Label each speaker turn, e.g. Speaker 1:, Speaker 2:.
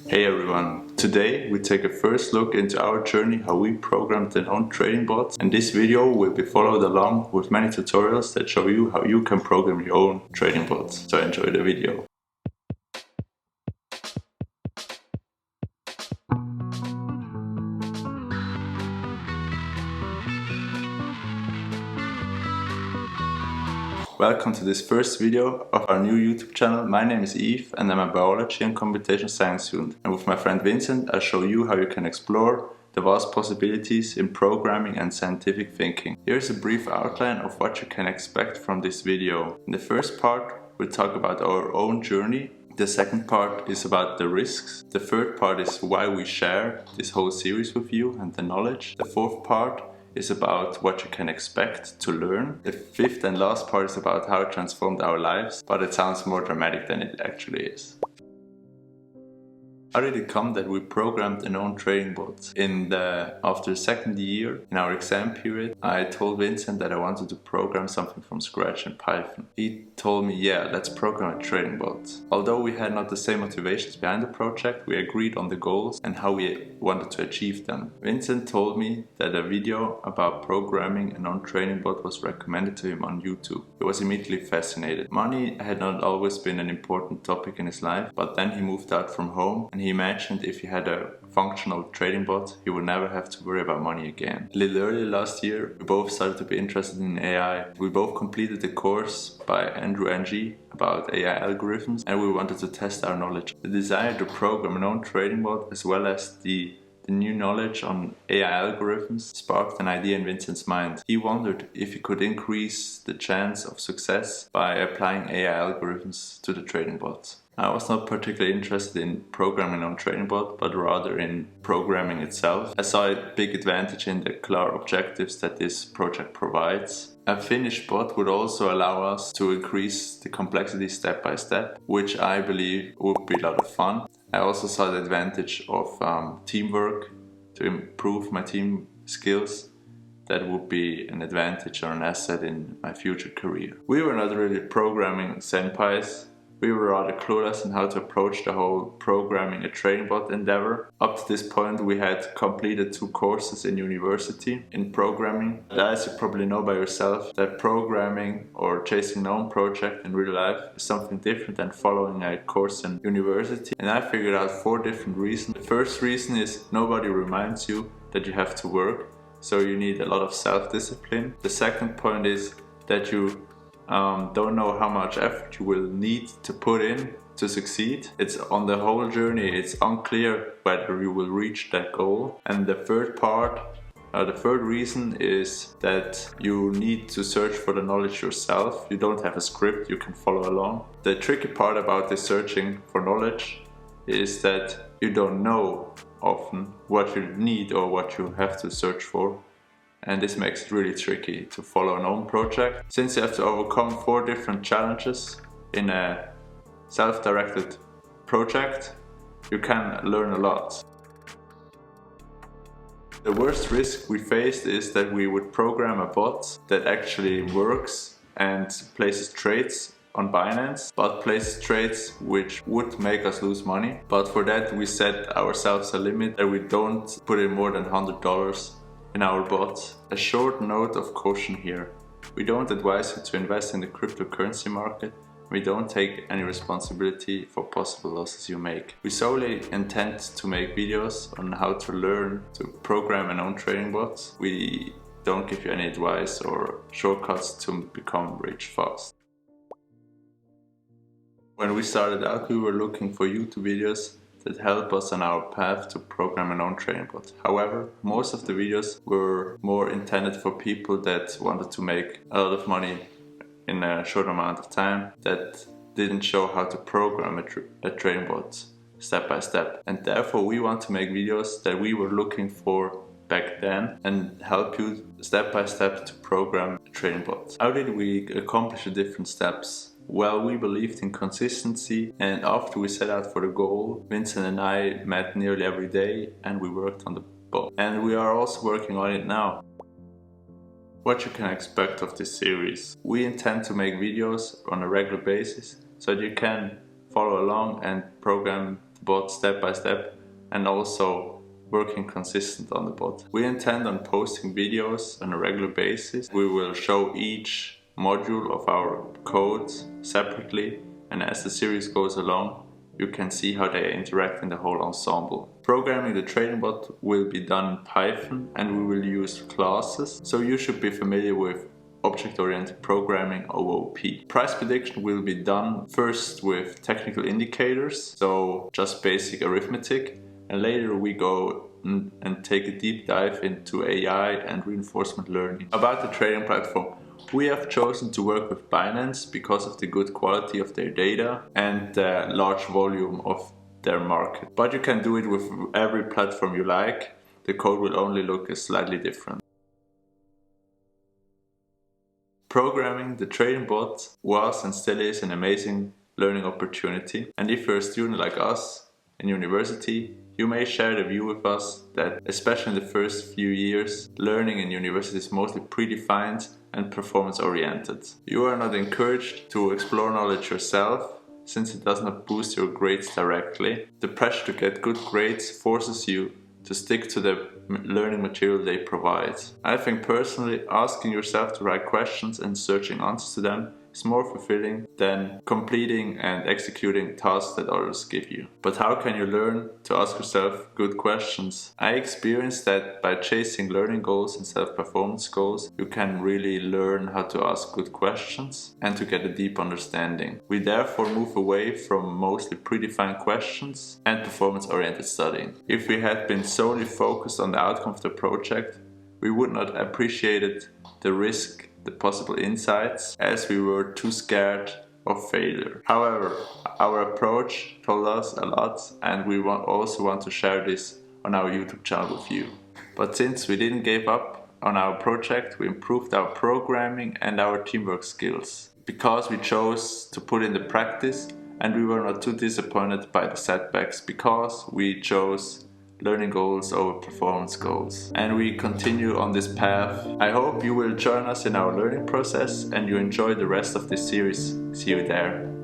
Speaker 1: Hey everyone, today we take a first look into our journey how we programmed our own trading bots, and this video will be followed along with many tutorials that show you how you can program your own trading bots. So enjoy the video. Welcome to this first video of our new YouTube channel. My name is Yves and I'm a biology and computational science student. And with my friend Vincent, I'll show you how you can explore the vast possibilities in programming and scientific thinking. Here's a brief outline of what you can expect from this video. In the first part, we'll talk about our own journey. The second part is about the risks. The third part is why we share this whole series with you and the knowledge. The fourth part is about what you can expect to learn. The fifth and last part is about how it transformed our lives, but it sounds more dramatic than it actually is. How did it come that we programmed our own trading bots? After the second year, in our exam period, I told Vincent that I wanted to program something from scratch in Python. He told me, yeah, let's program a trading bot. Although we had not the same motivations behind the project, we agreed on the goals and how we wanted to achieve them. Vincent told me that a video about programming an own trading bot was recommended to him on YouTube. He was immediately fascinated. Money had not always been an important topic in his life, but then he moved out from home and he imagined if he had a functional trading bot, he would never have to worry about money again. A little earlier last year, we both started to be interested in AI. We both completed a course by Andrew Ng about AI algorithms, and we wanted to test our knowledge. The desire to program an own trading bot, as well as the new knowledge on AI algorithms, sparked an idea in Vincent's mind. He wondered if he could increase the chance of success by applying AI algorithms to the trading bots. I was not particularly interested in programming on trading bot, but rather in programming itself. I saw a big advantage in the clear objectives that this project provides. A finished bot would also allow us to increase the complexity step by step, which I believe would be a lot of fun. I also saw the advantage of teamwork to improve my team skills. That would be an advantage or an asset in my future career. We were not really programming senpais. We were rather clueless on how to approach the whole programming a trading bot endeavor. Up to this point, we had completed 2 courses in university in programming. As you probably know by yourself, that programming or chasing an own project in real life is something different than following a course in university. And I figured out 4 different reasons. The first reason is nobody reminds you that you have to work, so you need a lot of self-discipline. The second point is that you don't know how much effort you will need to put in to succeed. It's on the whole journey, it's unclear whether you will reach that goal. And the third reason is that you need to search for the knowledge yourself. You don't have a script you can follow along. The tricky part about this searching for knowledge is that you don't know often what you need or what you have to search for. And this makes it really tricky to follow an own project. Since you have to overcome 4 different challenges in a self-directed project, you can learn a lot. The worst risk we faced is that we would program a bot that actually works and places trades on Binance, but places trades which would make us lose money. But for that we set ourselves a limit that we don't put in more than $100 in our bots. A short note of caution here. We don't advise you to invest in the cryptocurrency market. We don't take any responsibility for possible losses you make. We solely intend to make videos on how to learn to program an own trading bots. We don't give you any advice or shortcuts to become rich fast. When we started out, we were looking for YouTube videos that help us on our path to program an own trading bot. However, most of the videos were more intended for people that wanted to make a lot of money in a short amount of time, that didn't show how to program a trading bot step by step. And therefore we want to make videos that we were looking for back then and help you step by step to program a trading bot. How did we accomplish the different steps? Well, we believed in consistency, and after we set out for the goal, Vincent and I met nearly every day and we worked on the bot. And we are also working on it now. What you can expect of this series. We intend to make videos on a regular basis so that you can follow along and program the bot step by step and also working consistent on the bot. We intend on posting videos on a regular basis. We will show each module of our code separately, and as the series goes along, you can see how they interact in the whole ensemble. Programming the trading bot will be done in Python and we will use classes, so you should be familiar with object-oriented programming, OOP. Price prediction will be done first with technical indicators, so just basic arithmetic, and later we go and take a deep dive into AI and reinforcement learning. About the trading platform, we have chosen to work with Binance because of the good quality of their data and the large volume of their market. But you can do it with every platform you like. The code will only look slightly different. Programming the trading bot was and still is an amazing learning opportunity. And if you're a student like us in university, you may share the view with us that, especially in the first few years, learning in university is mostly predefined and performance-oriented. You are not encouraged to explore knowledge yourself, since it does not boost your grades directly. The pressure to get good grades forces you to stick to the learning material they provide. I think personally, asking yourself the right questions and searching answers to them is more fulfilling than completing and executing tasks that others give you. But how can you learn to ask yourself good questions? I experienced that by chasing learning goals instead of performance goals, you can really learn how to ask good questions and to get a deep understanding. We therefore move away from mostly predefined questions and performance-oriented studying. If we had been solely focused on the outcome of the project, we would not have appreciated the risk, the possible insights, as we were too scared of failure. However, our approach told us a lot, and we also want to share this on our YouTube channel with you. But since we didn't give up on our project, we improved our programming and our teamwork skills, because we chose to put in the practice, and we were not too disappointed by the setbacks, because we chose learning goals over performance goals. And we continue on this path. I hope you will join us in our learning process and you enjoy the rest of this series. See you there.